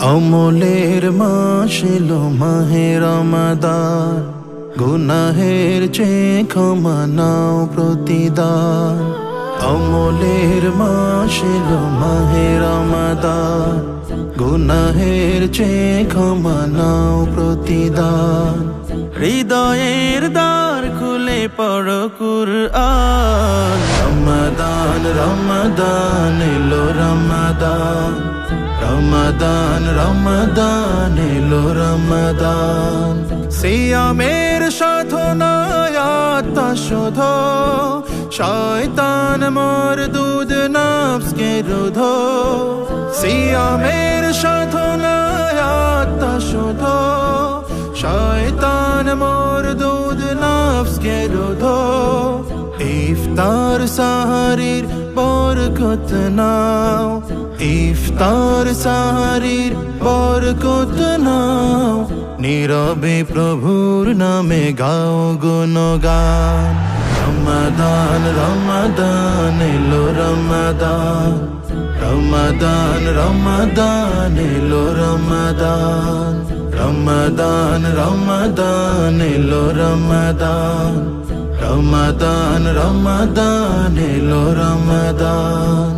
আমলের মাস এলো মাহে রমাদান, গুনাহের চেয়ে ক্ষমা নাও প্রতিদান। আমলের মাস এলো মাহে রমাদান, গুনাহের চেয়ে ক্ষমা নাও প্রতিদান। হৃদয়ের দ্বার খুলে পড়ো কুরআন। রমাদান রমাদান এলো রমাদান, রমাদান রমাদান এলো রমাদান। সিয়ামের সাধনায় আত্মা শোধ, শয়তান মরদুদ নফসকে রোধ। সিয়ামের সাধনায় আত্মা শোধ, শয়তান মরদুদ নফসকে রোধ। ইফতার সাহারির বরকত নাও, ইফতার সাহারির বরকত নাও। নীরবে প্রভুর নামে গাও গুণগান। রমাদান রমাদান এলো রমাদান, রমাদান রমাদান এলো রমাদান। রমাদান রমাদান এলো রমাদান, রমাদান রমাদান এলো রমাদান।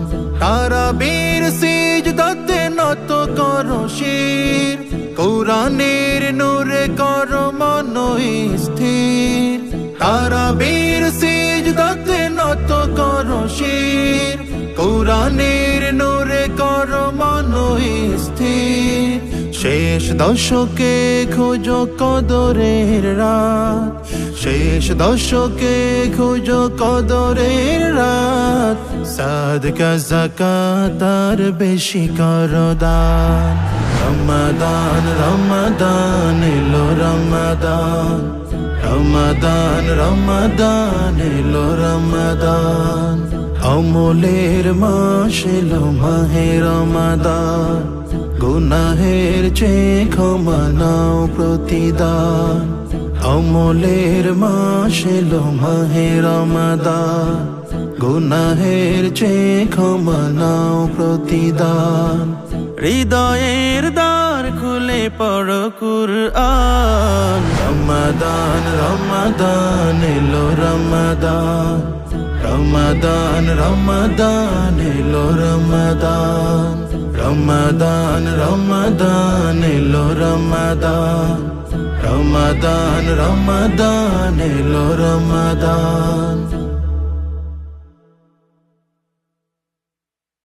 তারাবীর সিজদাতে নত করো শির, কোরআনের নূরে করো মন স্থির। তারাবীর সিজদাতে নত করো শির, কোরআনের নূরে করো মন স্থির। শেষ দশকে খোঁজো কদরের রাত, শেষ দশকে খোঁজো কদরের রাত। সাদকা যাকাত আর বেশি করো দান। রমাদান রমাদান এলো রমাদান, রমাদান রমাদান এলো রমাদান। আমলের মাস এলো মাহে রমাদান, গুনাহের চেয়ে ক্ষমা নাও প্রতিদান। আমলের মাস এলো মাহে রমাদান, গুনাহের চেয়ে ক্ষমা নাও প্রতিদান। হৃদয়ের দ্বার খুলে পড়ো কুরআন। রমাদান রমাদান এলো রমাদান, রমাদান রমাদান এলো রমাদান। রমাদান রমাদান এলো রমাদান, রমাদান রমাদান এলো রমাদান।